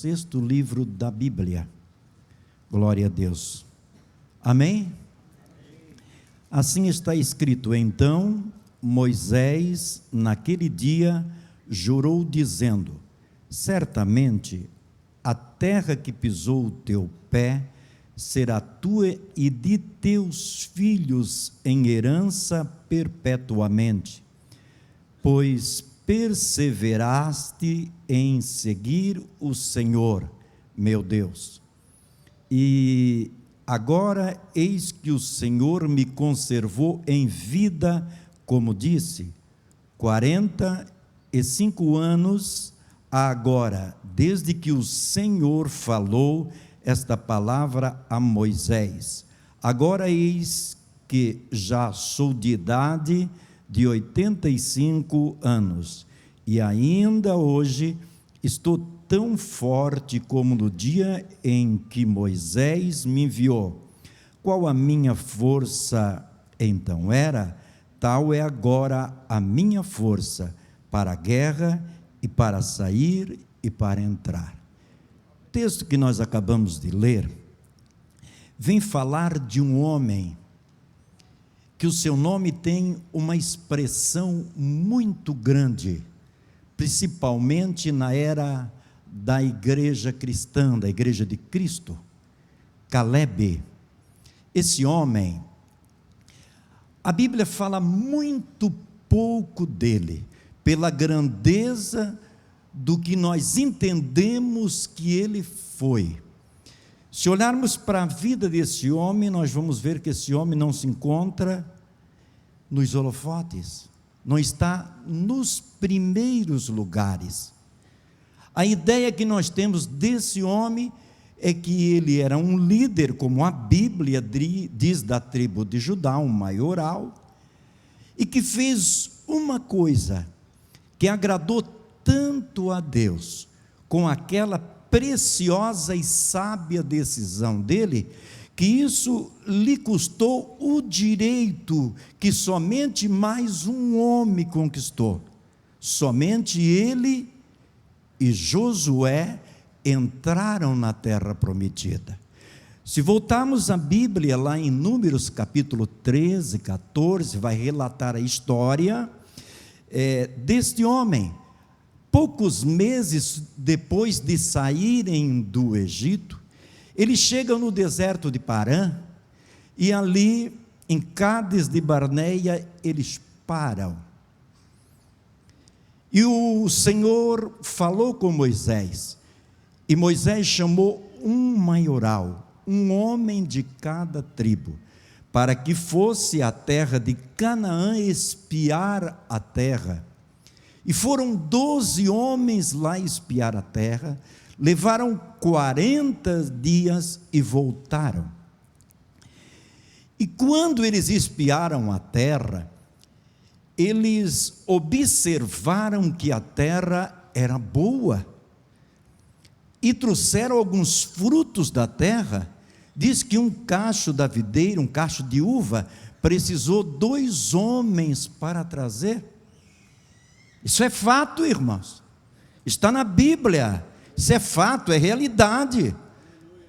sexto livro da Bíblia. Glória a Deus. Amém? Assim está escrito: então Moisés, naquele dia, jurou dizendo: certamente a terra que pisou o teu pé será tua e de teus filhos em herança perpetuamente, pois perseveraste em seguir o Senhor, meu Deus. E agora eis que o Senhor me conservou em vida, como disse, 45 anos agora, desde que o Senhor falou esta palavra a Moisés. Agora eis que já sou de idade de 85 anos, e ainda hoje estou tão forte como no dia em que Moisés me enviou. Qual a minha força então era, tal é agora a minha força para a guerra e para sair e para entrar. O texto que nós acabamos de ler vem falar de um homem que o seu nome tem uma expressão muito grande, principalmente na era da igreja cristã, da igreja de Cristo, Calebe. Esse homem, a Bíblia fala muito pouco dele, pela grandeza do que nós entendemos que ele foi. Se olharmos para a vida desse homem, nós vamos ver que esse homem não se encontra nos holofotes, não está nos primeiros lugares. A ideia que nós temos desse homem é que ele era um líder, como a Bíblia diz, da tribo de Judá, um maioral, e que fez uma coisa que agradou tanto a Deus, com aquela preciosa e sábia decisão dele, que isso lhe custou o direito que somente mais um homem conquistou. Somente ele e Josué entraram na terra prometida. Se voltarmos à Bíblia, lá em Números capítulo 13, 14, vai relatar a história deste homem. Poucos meses depois de saírem do Egito, eles chegam no deserto de Parã, e ali, em Cádiz de Barneia, eles param. E o Senhor falou com Moisés, e Moisés chamou um maioral, um homem de cada tribo, para que fosse à terra de Canaã espiar a terra. E foram 12 homens lá espiar a terra, levaram 40 dias e voltaram. E quando eles espiaram a terra, eles observaram que a terra era boa, e trouxeram alguns frutos da terra. Diz que um cacho da videira, um cacho de uva, precisou 2 homens para trazer. Isso é fato, irmãos, está na Bíblia, isso é fato, é realidade,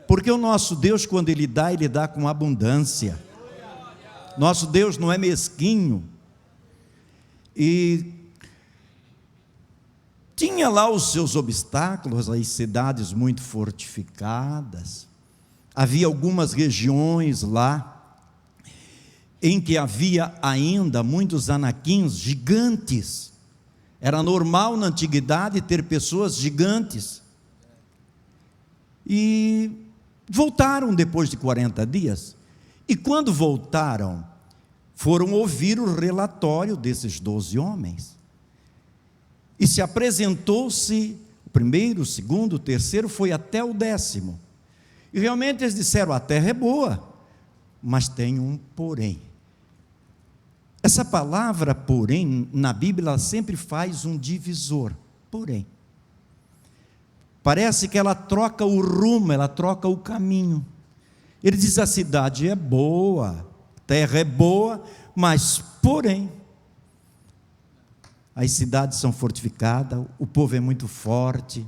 porque o nosso Deus, quando Ele dá com abundância. Nosso Deus não é mesquinho. E tinha lá os seus obstáculos, as cidades muito fortificadas, havia algumas regiões lá, em que havia ainda muitos anaquins gigantes. Era normal na antiguidade ter pessoas gigantes. E voltaram depois de 40 dias. E quando voltaram, foram ouvir o relatório desses 12 homens. E se apresentou-se, o primeiro, o segundo, o terceiro, foi até o 10º. E realmente eles disseram: a terra é boa, mas tem um porém. Essa palavra porém, na Bíblia, ela sempre faz um divisor. Porém, parece que ela troca o rumo, ela troca o caminho. Ele diz: a cidade é boa, a terra é boa, mas porém, as cidades são fortificadas, o povo é muito forte,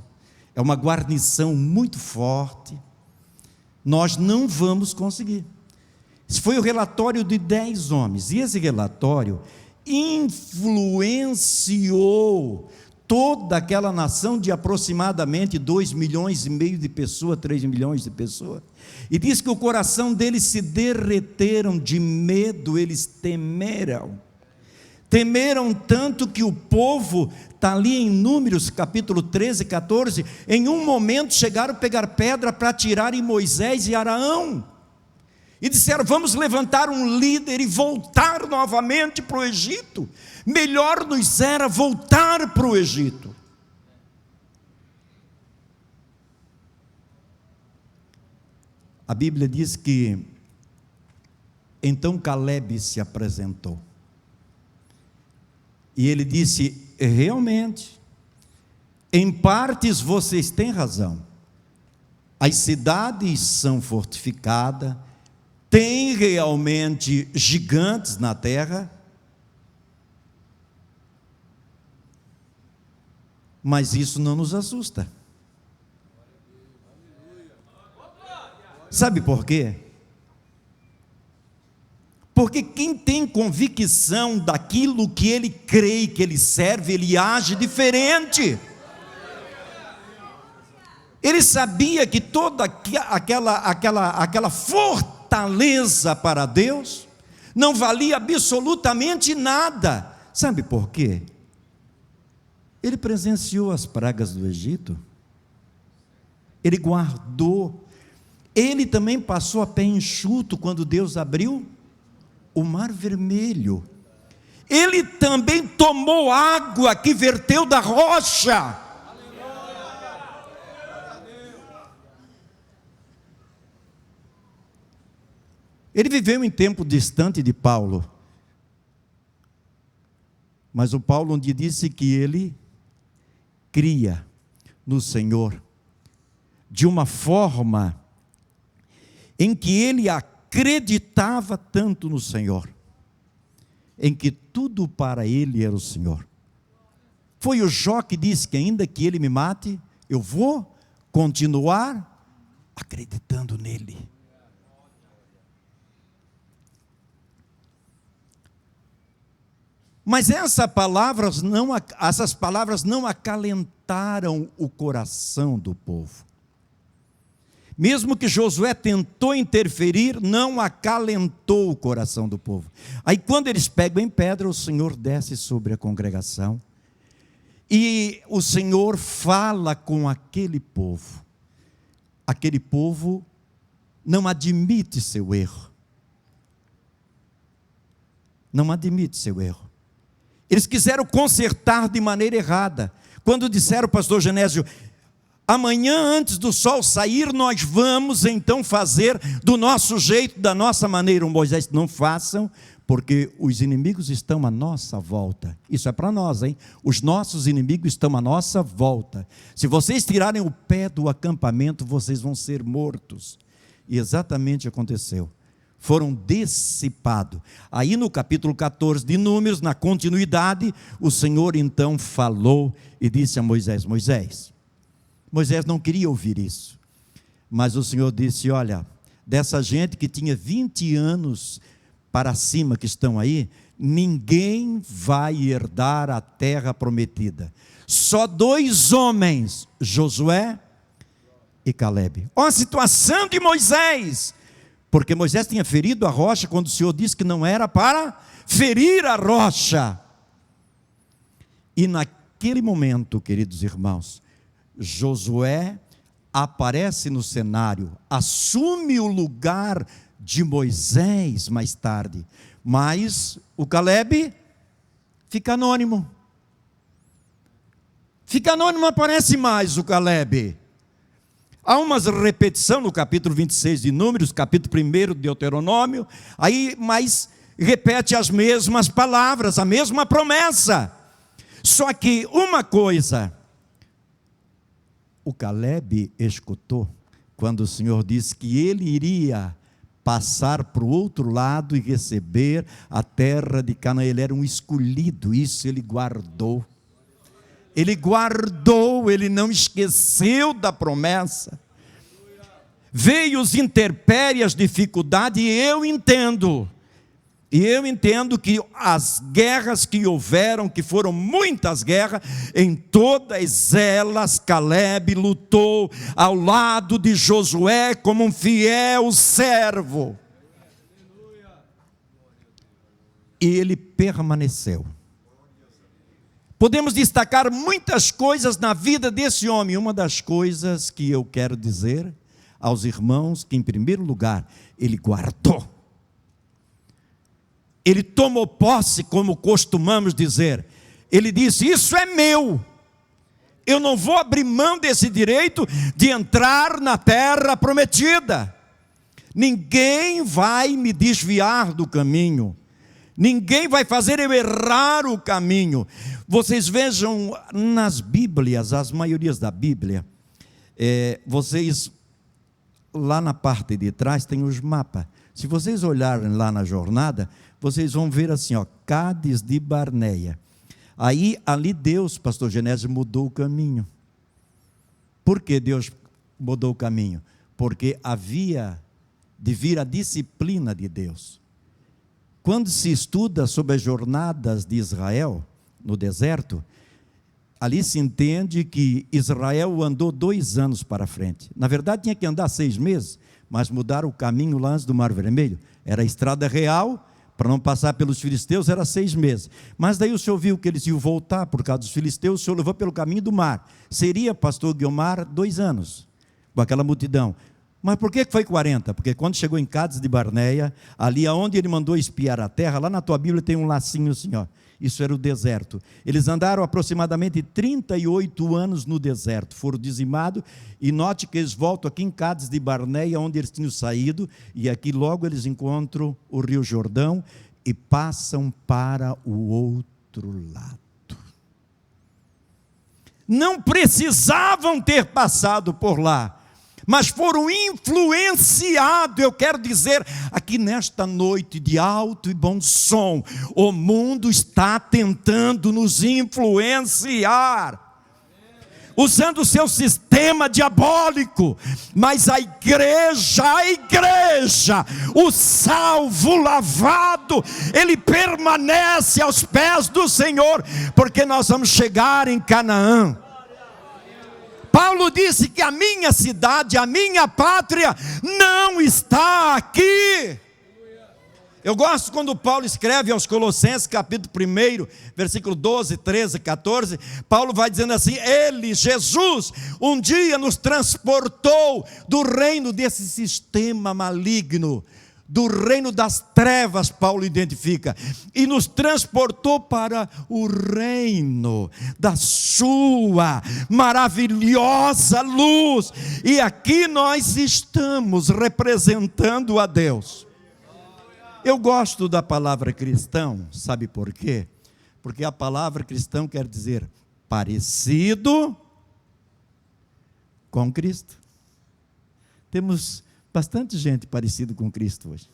é uma guarnição muito forte, nós não vamos conseguir. Esse foi o relatório de 10 homens, e esse relatório influenciou toda aquela nação de aproximadamente 2,5 milhões de pessoas, 3 milhões de pessoas, e diz que o coração deles se derreteram de medo, eles temeram tanto que o povo, está ali em Números capítulo 13, 14, em um momento chegaram a pegar pedra para atirar em Moisés e Arão, e disseram: vamos levantar um líder e voltar novamente para o Egito, melhor nos era voltar para o Egito. A Bíblia diz que então Calebe se apresentou, e ele disse: realmente, em partes vocês têm razão, as cidades são fortificadas, tem realmente gigantes na terra, mas isso não nos assusta. Sabe por quê? Porque quem tem convicção daquilo que ele crê, que ele serve, ele age diferente. Ele sabia que toda aquela fortaleza para Deus não valia absolutamente nada. Sabe por quê? Ele presenciou as pragas do Egito, ele guardou, ele também passou a pé enxuto quando Deus abriu o Mar Vermelho, ele também tomou água que verteu da rocha. Ele viveu em tempo distante de Paulo, mas o Paulo um dia disse que ele cria no Senhor de uma forma em que ele acreditava tanto no Senhor, em que tudo para ele era o Senhor. Foi o Jó que disse que ainda que ele me mate, eu vou continuar acreditando nele. Mas essas palavras não acalentaram o coração do povo. Mesmo que Josué tentou interferir, não acalentou o coração do povo. Aí quando eles pegam em pedra, o Senhor desce sobre a congregação, e o Senhor fala com aquele povo. Aquele povo não admite seu erro. Não admite seu erro. Eles quiseram consertar de maneira errada. Quando disseram, pastor Genésio, amanhã antes do sol sair, nós vamos então fazer do nosso jeito, da nossa maneira. Moisés: não façam, porque os inimigos estão à nossa volta. Isso é para nós, hein? Os nossos inimigos estão à nossa volta. Se vocês tirarem o pé do acampamento, vocês vão ser mortos. E exatamente aconteceu. Foram dissipados. Aí no capítulo 14 de Números, na continuidade, o Senhor então falou e disse a Moisés: Moisés não queria ouvir isso, mas o Senhor disse: olha, dessa gente que tinha 20 anos para cima que estão aí, ninguém vai herdar a terra prometida, só 2 homens, Josué e Calebe. Olha a situação de Moisés, porque Moisés tinha ferido a rocha quando o Senhor disse que não era para ferir a rocha. E naquele momento, queridos irmãos, Josué aparece no cenário, assume o lugar de Moisés mais tarde, mas o Calebe fica anônimo. Não aparece mais o Calebe. Há uma repetição no capítulo 26 de Números, capítulo 1 de Deuteronômio, mas repete as mesmas palavras, a mesma promessa. Só que uma coisa, o Calebe escutou, quando o Senhor disse que ele iria passar para o outro lado e receber a terra de Canaã. Ele era um escolhido, isso ele guardou. Ele guardou, ele não esqueceu da promessa. Veio os intempéries, as dificuldades, e eu entendo que as guerras que houveram, que foram muitas guerras, em todas elas Caleb lutou ao lado de Josué como um fiel servo. E ele permaneceu. Podemos destacar muitas coisas na vida desse homem. Uma das coisas que eu quero dizer aos irmãos, que em primeiro lugar, ele guardou. Ele tomou posse, como costumamos dizer. Ele disse, isso é meu. Eu não vou abrir mão desse direito de entrar na terra prometida. Ninguém vai me desviar do caminho. Ninguém vai fazer eu errar o caminho. Vocês vejam nas Bíblias, as maiorias da Bíblia, vocês, lá na parte de trás tem os mapas. Se vocês olharem lá na jornada, vocês vão ver assim, Cádiz de Barneia. Aí, ali Deus, pastor Genésio, mudou o caminho. Por que Deus mudou o caminho? Porque havia de vir a disciplina de Deus. Quando se estuda sobre as jornadas de Israel no deserto, ali se entende que Israel andou 2 anos para frente. Na verdade tinha que andar 6 meses, mas mudaram o caminho lá antes do Mar Vermelho. Era a estrada real, para não passar pelos filisteus era 6 meses. Mas daí o senhor viu que eles iam voltar por causa dos filisteus, o senhor levou pelo caminho do mar. Seria, pastor Guilmar, 2 anos, com aquela multidão. Mas por que foi 40? Porque quando chegou em Cádiz de Barneia, ali aonde ele mandou espiar a terra, lá na tua Bíblia tem um lacinho assim, isso era o deserto. Eles andaram aproximadamente 38 anos no deserto, foram dizimados, e note que eles voltam aqui em Cádiz de Barneia, onde eles tinham saído, e aqui logo eles encontram o Rio Jordão, e passam para o outro lado. Não precisavam ter passado por lá, mas foram influenciados. Eu quero dizer, aqui nesta noite de alto e bom som, o mundo está tentando nos influenciar, usando o seu sistema diabólico, mas a igreja, o salvo, o lavado, ele permanece aos pés do Senhor, porque nós vamos chegar em Canaã. Paulo disse que a minha cidade, a minha pátria não está aqui. Eu gosto quando Paulo escreve aos Colossenses, capítulo 1, versículo 12, 13, 14, Paulo vai dizendo assim, ele, Jesus, um dia nos transportou do reino desse sistema maligno, do reino das trevas, Paulo identifica, e nos transportou para o reino da sua maravilhosa luz, e aqui nós estamos representando a Deus. Eu gosto da palavra cristão, sabe por quê? Porque a palavra cristão quer dizer parecido com Cristo. Temos bastante gente parecida com Cristo hoje.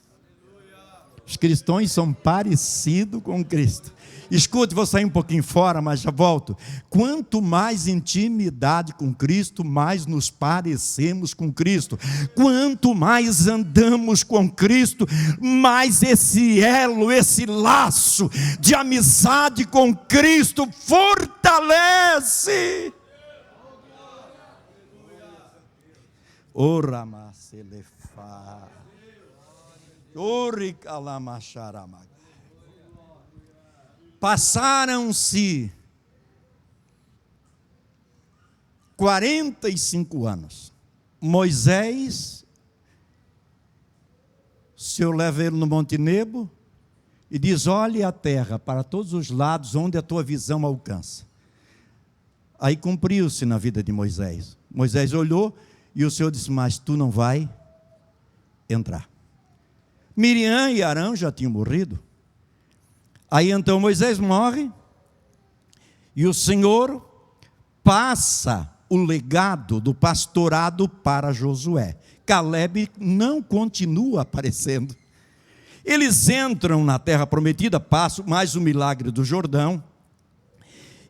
Os cristãos são parecidos com Cristo. Escute, vou sair um pouquinho fora, mas já volto. Quanto mais intimidade com Cristo, mais nos parecemos com Cristo. Quanto mais andamos com Cristo, mais esse elo, esse laço de amizade com Cristo fortalece. Passaram-se 45 anos. Moisés, o Senhor leva ele no Monte Nebo e diz, olhe a terra para todos os lados onde a tua visão alcança. Aí cumpriu-se na vida de Moisés. Moisés olhou e o Senhor disse, mas tu não vai entrar. Miriam e Arão já tinham morrido. Aí então Moisés morre e o Senhor passa o legado do pastorado para Josué. Caleb não continua aparecendo. Eles entram na terra prometida, passam mais o milagre do Jordão,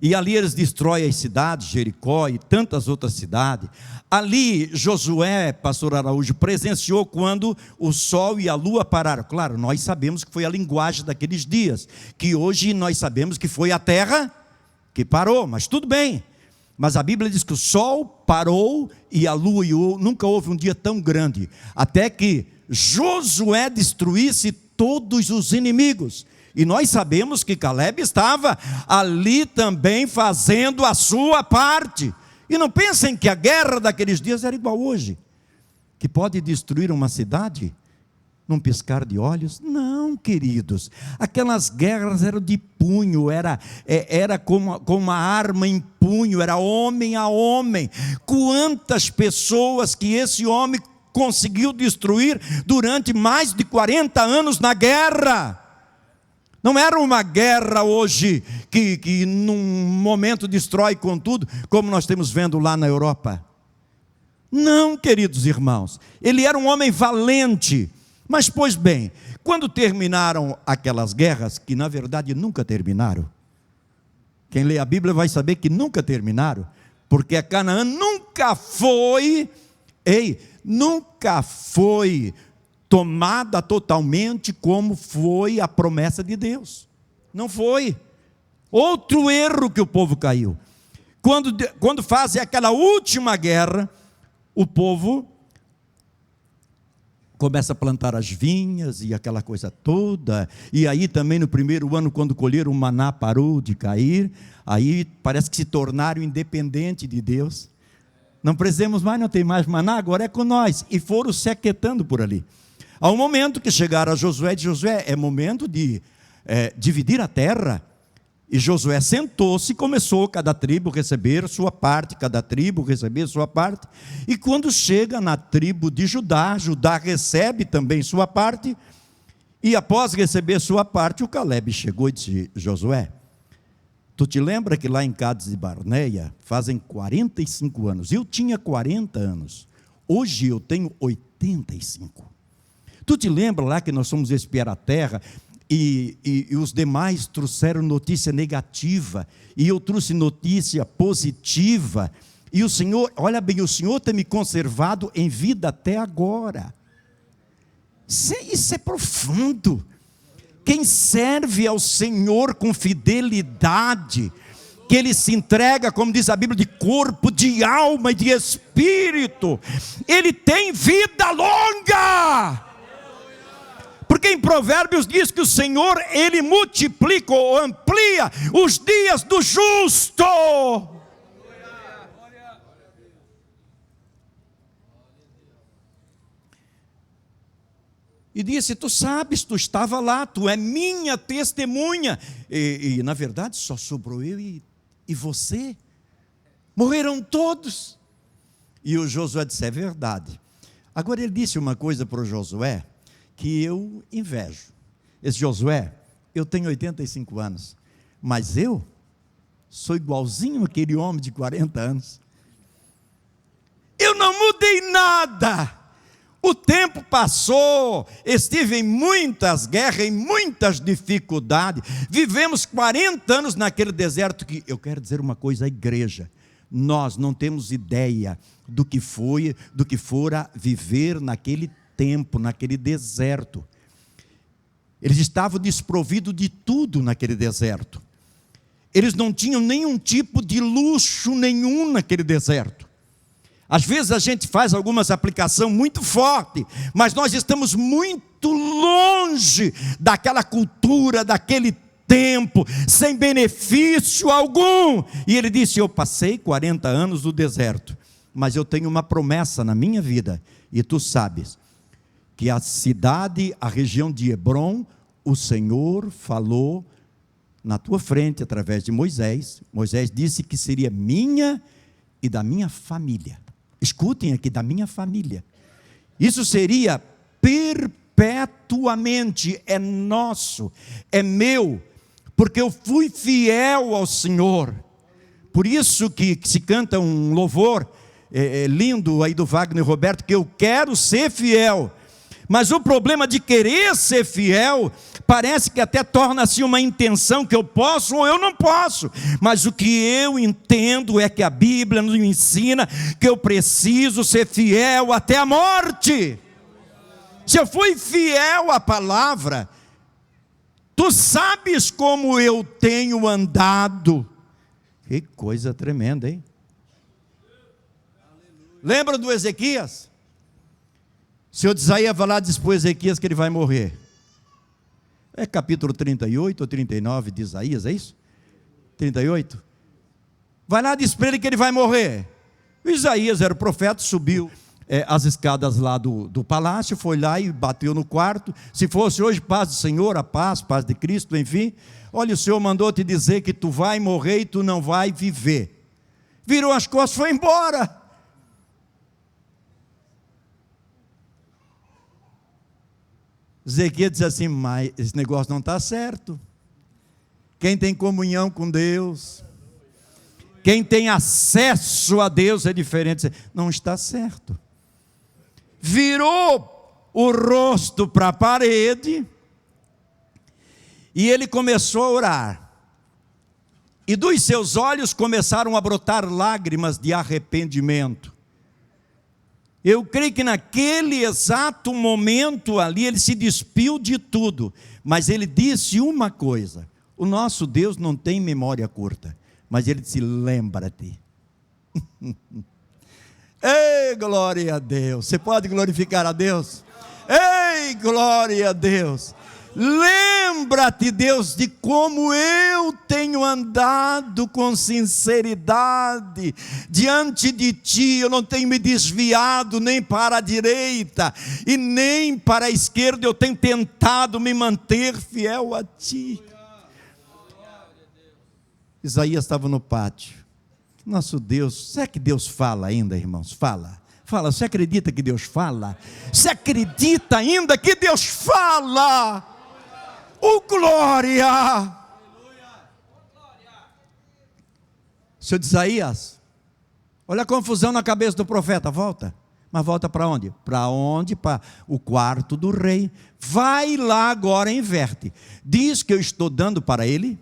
E ali eles destroem as cidades, Jericó e tantas outras cidades. Ali Josué, pastor Araújo, presenciou quando o sol e a lua pararam. Claro, nós sabemos que foi a linguagem daqueles dias, que hoje nós sabemos que foi a terra que parou, mas tudo bem. Mas a Bíblia diz que o sol parou e a lua, nunca houve um dia tão grande, até que Josué destruísse todos os inimigos. E nós sabemos que Caleb estava ali também fazendo a sua parte. E não pensem que a guerra daqueles dias era igual hoje, que pode destruir uma cidade num piscar de olhos. Não, queridos, aquelas guerras eram de punho, era como uma arma em punho, era homem a homem. Quantas pessoas que esse homem conseguiu destruir durante mais de 40 anos na guerra. Não era uma guerra hoje que num momento destrói com tudo, como nós estamos vendo lá na Europa. Não, queridos irmãos, ele era um homem valente. Mas, pois bem, quando terminaram aquelas guerras, que na verdade nunca terminaram, quem lê a Bíblia vai saber que nunca terminaram, porque a Canaã nunca foi tomada totalmente como foi a promessa de Deus. Não foi. Outro erro que o povo caiu. Quando fazem aquela última guerra, o povo começa a plantar as vinhas e aquela coisa toda, e aí também no primeiro ano, quando colheram, o maná parou de cair, aí parece que se tornaram independentes de Deus. Não precisamos mais, não tem mais maná, agora é com nós. E foram se aquietando por ali. Ao momento que chegaram a Josué, de Josué, é momento de dividir a terra. E Josué sentou-se e começou cada tribo receber sua parte, cada tribo receber sua parte. E quando chega na tribo de Judá, Judá recebe também sua parte. E após receber sua parte, o Caleb chegou e disse: Josué, tu te lembra que lá em Cádiz de Barneia, fazem 45 anos, eu tinha 40 anos, hoje eu tenho 85. Tu te lembra lá que nós fomos espiar a terra e os demais trouxeram notícia negativa e eu trouxe notícia positiva, e o Senhor, olha bem, o Senhor tem me conservado em vida até agora. Isso é profundo. Quem serve ao Senhor com fidelidade, que Ele se entrega, como diz a Bíblia, de corpo, de alma e de espírito, ele tem vida longa. Porque em Provérbios diz que o Senhor, Ele multiplica ou amplia os dias do justo. E disse: tu sabes, tu estava lá, tu é minha testemunha. E na verdade só sobrou eu e você. Morreram todos. E o Josué disse: é verdade. Agora ele disse uma coisa para o Josué que eu invejo. Esse Josué, eu tenho 85 anos, mas eu sou igualzinho aquele homem de 40 anos. Eu não mudei nada. O tempo passou, estive em muitas guerras, em muitas dificuldades, vivemos 40 anos naquele deserto que, eu quero dizer uma coisa à igreja, nós não temos ideia do que fora viver naquele tempo, naquele deserto. Eles estavam desprovidos de tudo naquele deserto. Eles não tinham nenhum tipo de luxo nenhum naquele deserto. Às vezes a gente faz algumas aplicações muito fortes, mas nós estamos muito longe daquela cultura, daquele tempo, sem benefício algum. E ele disse: eu passei 40 anos no deserto, mas eu tenho uma promessa na minha vida, e tu sabes, que a cidade, a região de Hebrom, o Senhor falou na tua frente, através de Moisés. Moisés disse que seria minha e da minha família. Escutem aqui, da minha família. Isso seria perpetuamente, é nosso, é meu, porque eu fui fiel ao Senhor. Por isso que se canta um louvor lindo aí do Wagner Roberto, que eu quero ser fiel. Mas o problema de querer ser fiel, parece que até torna-se uma intenção que eu posso ou eu não posso. Mas o que eu entendo é que a Bíblia nos ensina que eu preciso ser fiel até a morte. Se eu fui fiel à palavra, tu sabes como eu tenho andado. Que coisa tremenda, hein? Lembra do Ezequias? O Senhor de Isaías vai lá e diz para o Ezequias que ele vai morrer. É capítulo 38 ou 39 de Isaías, é isso? 38? Vai lá e diz para ele que ele vai morrer. O Isaías era o profeta, subiu as escadas lá do palácio, foi lá e bateu no quarto. Se fosse hoje, paz do Senhor, a paz de Cristo, enfim. Olha, o Senhor mandou te dizer que tu vai morrer e tu não vai viver. Virou as costas e foi embora. Ezequias diz assim: mas esse negócio não está certo. Quem tem comunhão com Deus, quem tem acesso a Deus é diferente. Não está certo. Virou o rosto para a parede e ele começou a orar. E dos seus olhos começaram a brotar lágrimas de arrependimento. Eu creio que naquele exato momento ali, ele se despiu de tudo, mas ele disse uma coisa: o nosso Deus não tem memória curta, mas ele disse: lembra-te. Ei, glória a Deus! Você pode glorificar a Deus? Ei, glória a Deus! Lembra-te, Deus, de como eu tenho andado com sinceridade diante de Ti. Eu não tenho me desviado nem para a direita e nem para a esquerda. Eu tenho tentado me manter fiel a Ti. Isaías estava no pátio. Nosso Deus, será que Deus fala ainda, irmãos? Fala. Você acredita que Deus fala? Você acredita ainda que Deus fala? Glória! Senhor de Isaías, olha a confusão na cabeça do profeta. Volta. Mas volta para onde? Para onde? Para o quarto do rei. Vai lá agora e inverte. Diz que eu estou dando para ele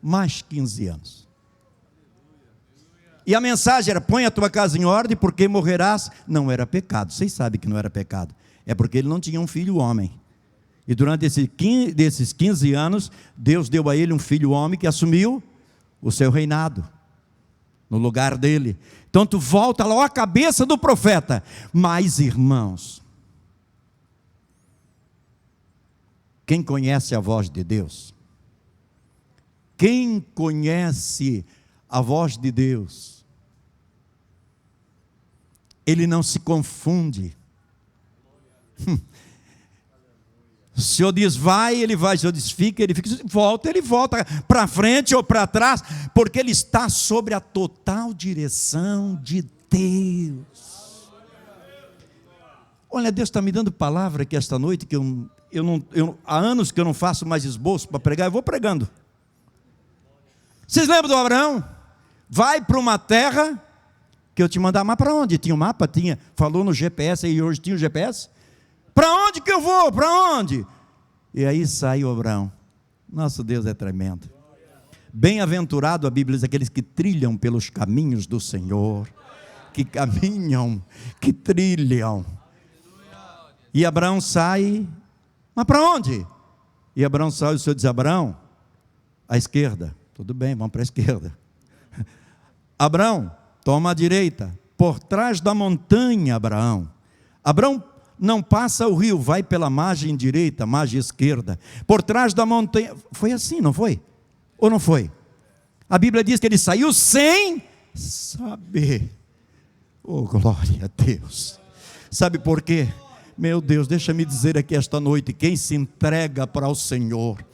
mais 15 anos. E a mensagem era: põe a tua casa em ordem, porque morrerás. Não era pecado. Vocês sabem que não era pecado. É porque ele não tinha um filho homem. E durante desses 15 anos, Deus deu a ele um filho homem que assumiu o seu reinado, no lugar dele. Então tu volta lá, a cabeça do profeta. Mas, irmãos, quem conhece a voz de Deus? Quem conhece a voz de Deus? Ele não se confunde. O Senhor diz vai, ele vai. O Senhor diz fica, ele fica. Volta, ele volta para frente ou para trás, porque ele está sobre a total direção de Deus. Olha, Deus está me dando palavra aqui esta noite, que há anos que eu não faço mais esboço para pregar, eu vou pregando. Vocês lembram do Abraão? Vai para uma terra que eu te mandar. Mas para onde? Tinha um mapa? Tinha. Falou no GPS, e hoje tinha o GPS. Para onde que eu vou? Para onde? E aí saiu Abraão. Nosso Deus é tremendo. Bem-aventurado, a Bíblia diz, aqueles que trilham pelos caminhos do Senhor, que caminham, que trilham. E Abraão sai. Mas para onde? E Abraão sai, o Senhor diz: Abraão, à esquerda. Tudo bem, vamos para a esquerda. Abraão, toma a direita. Por trás da montanha, Abraão. Abraão não passa o rio, vai pela margem direita, margem esquerda. Por trás da montanha. Foi assim, não foi? Ou não foi? A Bíblia diz que ele saiu sem saber. Oh, glória a Deus. Sabe por quê? Meu Deus, deixa-me dizer aqui esta noite: quem se entrega para o Senhor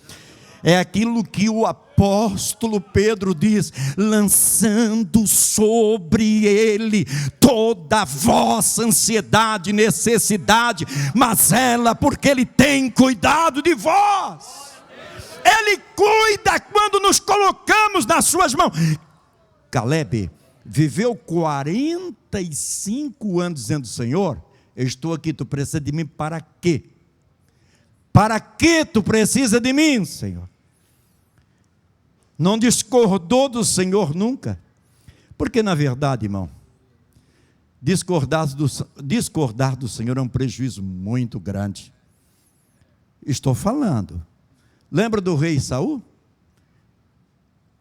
é aquilo que o apóstolo Pedro diz: lançando sobre ele toda a vossa ansiedade e necessidade, mas ela, porque ele tem cuidado de vós. Ele cuida quando nos colocamos nas suas mãos. Caleb viveu 45 anos dizendo: Senhor, eu estou aqui, tu precisa de mim para quê? Para que tu precisa de mim, Senhor? Não discordou do Senhor nunca, porque na verdade, irmão, discordar do Senhor é um prejuízo muito grande. Estou falando. Lembra do rei Saul?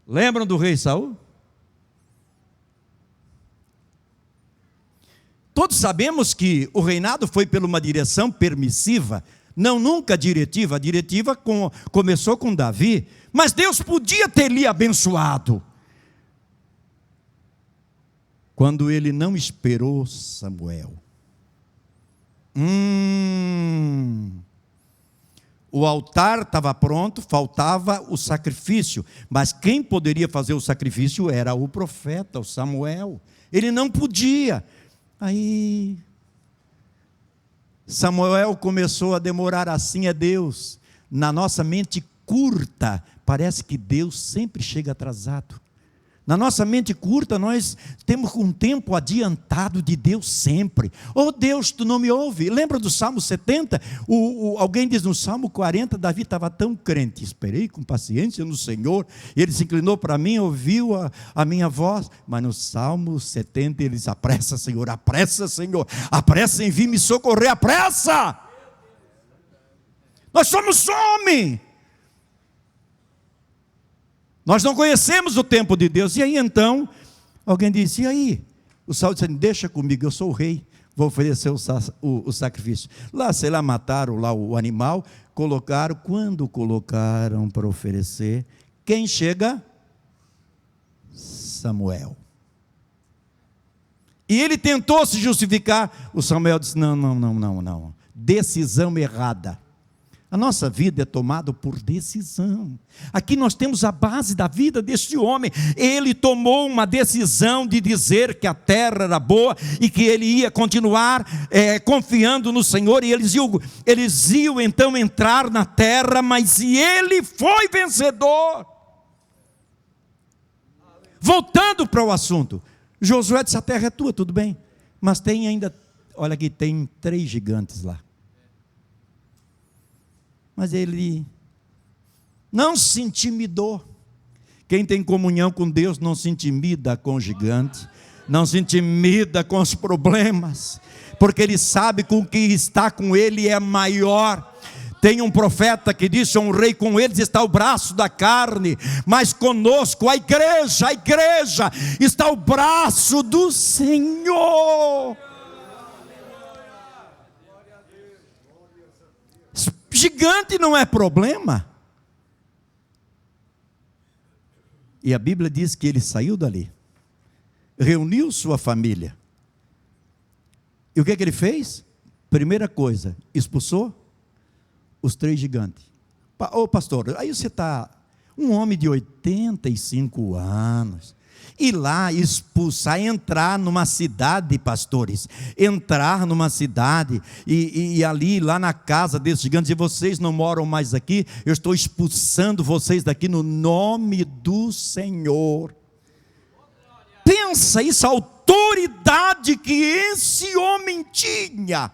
Lembram do rei Saul? Todos sabemos que o reinado foi por uma direção permissiva, não nunca diretiva. A diretiva começou com Davi, mas Deus podia ter lhe abençoado. Quando ele não esperou Samuel. O altar estava pronto, faltava o sacrifício, mas quem poderia fazer o sacrifício era o profeta, o Samuel. Ele não podia. Aí Samuel começou a demorar. Assim é Deus. Na nossa mente curta, parece que Deus sempre chega atrasado. Na nossa mente curta, nós temos um tempo adiantado de Deus sempre. Oh Deus, tu não me ouve. Lembra do Salmo 70? Alguém diz no Salmo 40, Davi estava tão crente. Esperei com paciência no Senhor. Ele se inclinou para mim, ouviu a minha voz. Mas no Salmo 70 ele diz, apressa Senhor, apressa em vir me socorrer, apressa. Nós somos homens. Nós não conhecemos o tempo de Deus. E aí então, alguém disse, e aí? O Saul disse, deixa comigo, eu sou o rei, vou oferecer o sacrifício. Lá, sei lá, mataram lá o animal, colocaram, quando colocaram para oferecer, quem chega? Samuel. E ele tentou se justificar, o Samuel disse, não, decisão errada. A nossa vida é tomada por decisão. Aqui nós temos a base da vida deste homem. Ele tomou uma decisão de dizer que a terra era boa e que ele ia continuar confiando no Senhor. E eles iam então entrar na terra, mas ele foi vencedor. Voltando para o assunto, Josué disse, a terra é tua, tudo bem. Mas tem ainda, olha aqui, tem 3 gigantes lá. Mas ele não se intimidou. Quem tem comunhão com Deus não se intimida com o gigante, não se intimida com os problemas, porque ele sabe que o que está com ele é maior. Tem um profeta que disse a um rei, com eles está o braço da carne, mas conosco a igreja está o braço do Senhor. Gigante não é problema. E a Bíblia diz que ele saiu dali, reuniu sua família. E o que ele fez? Primeira coisa, expulsou os 3 gigantes. Ô pastor, aí você está, um homem de 85 anos, ir lá expulsar, entrar numa cidade, pastores, entrar numa cidade e ali, lá na casa desses gigantes, e vocês não moram mais aqui, eu estou expulsando vocês daqui no nome do Senhor. Pensa isso, a autoridade que esse homem tinha.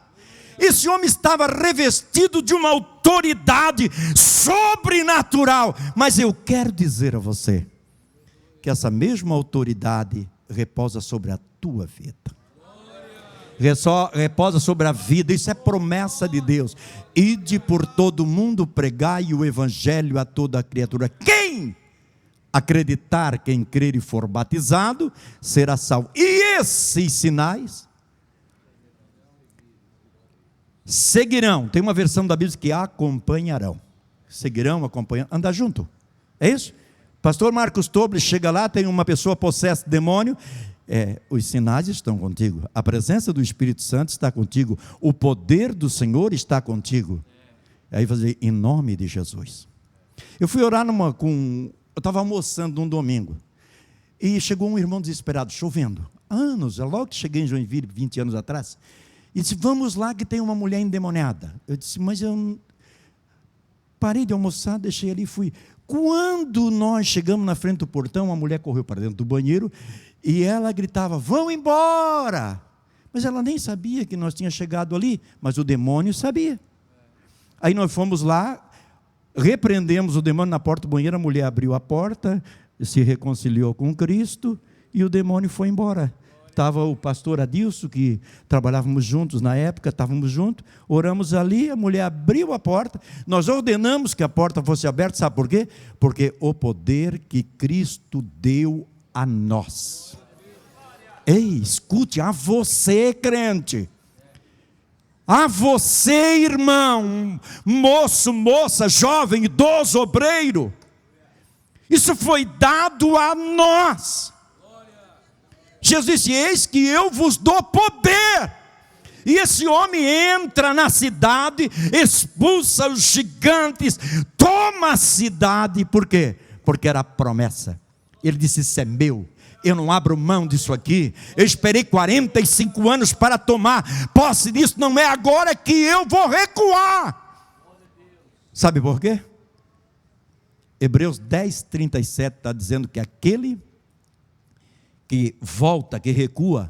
Esse homem estava revestido de uma autoridade sobrenatural. Mas eu quero dizer a você que essa mesma autoridade reposa sobre a tua vida. Reposa sobre a vida. Isso é promessa de Deus. Ide por todo mundo, pregai o evangelho a toda criatura. Quem acreditar, quem crer e for batizado, será salvo. E esses sinais seguirão. Tem uma versão da Bíblia que acompanharão. Seguirão, acompanhando, andar junto. É isso? Pastor Marcos Tobles chega lá, tem uma pessoa possessa de demônio. Os sinais estão contigo. A presença do Espírito Santo está contigo. O poder do Senhor está contigo. Aí vai dizer, em nome de Jesus. Eu fui orar eu estava almoçando num domingo. E chegou um irmão desesperado, chovendo. Anos, logo que cheguei em Joinville, 20 anos atrás. E disse, vamos lá que tem uma mulher endemoniada. Eu disse, mas eu parei de almoçar, deixei ali e fui. Quando nós chegamos na frente do portão, a mulher correu para dentro do banheiro e ela gritava, vão embora, Mas ela nem sabia que nós tínhamos chegado ali, mas o demônio sabia. Aí nós fomos lá, repreendemos o demônio na porta do banheiro, a mulher abriu a porta, se reconciliou com Cristo e o demônio foi embora. Estava o pastor Adilson, que trabalhávamos juntos na época, estávamos juntos, oramos ali, a mulher abriu a porta, nós ordenamos que a porta fosse aberta, sabe por quê? Porque o poder que Cristo deu a nós. Ei, escute, a você, crente, a você, irmão, moço, moça, jovem, idoso, obreiro, isso foi dado a nós. Jesus disse: eis que eu vos dou poder. E esse homem entra na cidade, expulsa os gigantes, toma a cidade. Por quê? Porque era a promessa. Ele disse: isso é meu, eu não abro mão disso aqui. Eu esperei 45 anos para tomar posse disso, não é agora que eu vou recuar. Sabe por quê? Hebreus 10:37 está dizendo que aquele que volta, que recua,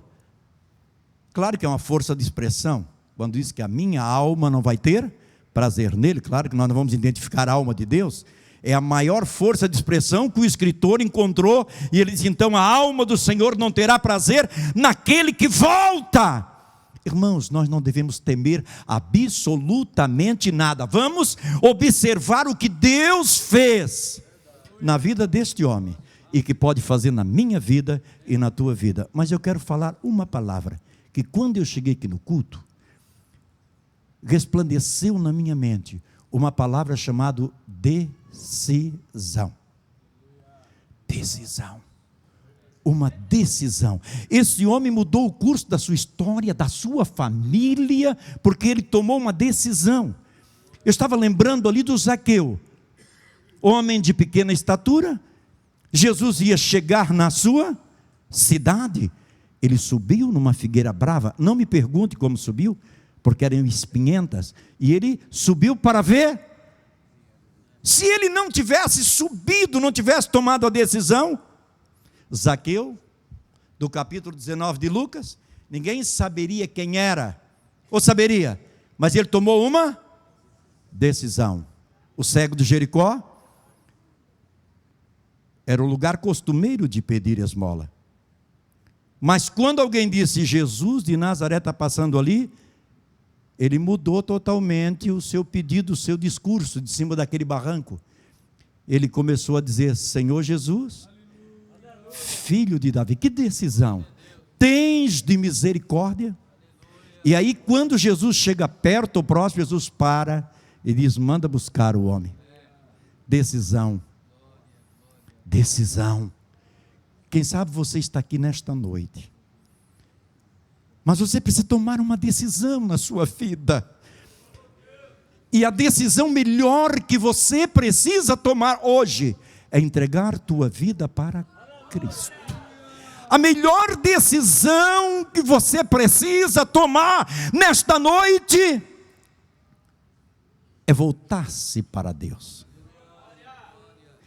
claro que é uma força de expressão, quando diz que a minha alma não vai ter prazer nele, claro que nós não vamos identificar a alma de Deus, é a maior força de expressão que o escritor encontrou, e ele diz: então a alma do Senhor não terá prazer naquele que volta. Irmãos, nós não devemos temer absolutamente nada, vamos observar o que Deus fez na vida deste homem, e que pode fazer na minha vida e na tua vida. Mas eu quero falar uma palavra, que quando eu cheguei aqui no culto, resplandeceu na minha mente, uma palavra chamada decisão. Decisão. Uma decisão. Esse homem mudou o curso da sua história, da sua família, porque ele tomou uma decisão. Eu estava lembrando ali do Zaqueu, homem de pequena estatura. Jesus ia chegar na sua cidade, ele subiu numa figueira brava, não me pergunte como subiu, porque eram espinhentas, e ele subiu para ver. Se ele não tivesse subido, não tivesse tomado a decisão, Zaqueu, do capítulo 19 de Lucas, ninguém saberia quem era, ou saberia, mas ele tomou uma decisão. O cego de Jericó era o lugar costumeiro de pedir esmola, mas quando alguém disse: Jesus de Nazaré está passando ali, ele mudou totalmente o seu pedido, o seu discurso de cima daquele barranco. Ele começou a dizer: Senhor Jesus, Filho de Davi. Que decisão! Tens de misericórdia. E aí quando Jesus chega perto, o próximo, Jesus para e diz: manda buscar o homem. Decisão. Decisão. Quem sabe você está aqui nesta noite, mas você precisa tomar uma decisão na sua vida. E a decisão melhor que você precisa tomar hoje é entregar tua vida para Cristo. A melhor decisão que você precisa tomar nesta noite é voltar-se para Deus.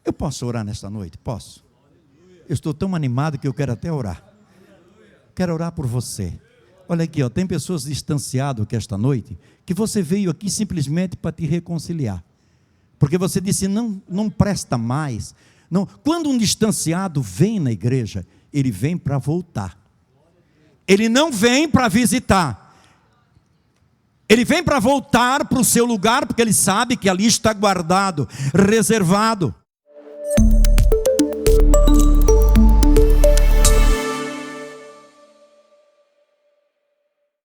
Eu posso orar nesta noite? Posso? Eu estou tão animado que eu quero até orar. Quero orar por você. Olha aqui, tem pessoas distanciadas aqui esta noite, que você veio aqui simplesmente para te reconciliar, porque você disse: não presta mais. Não. Quando um distanciado vem na igreja, ele vem para voltar, ele não vem para visitar, ele vem para voltar para o seu lugar, porque ele sabe que ali está guardado, reservado.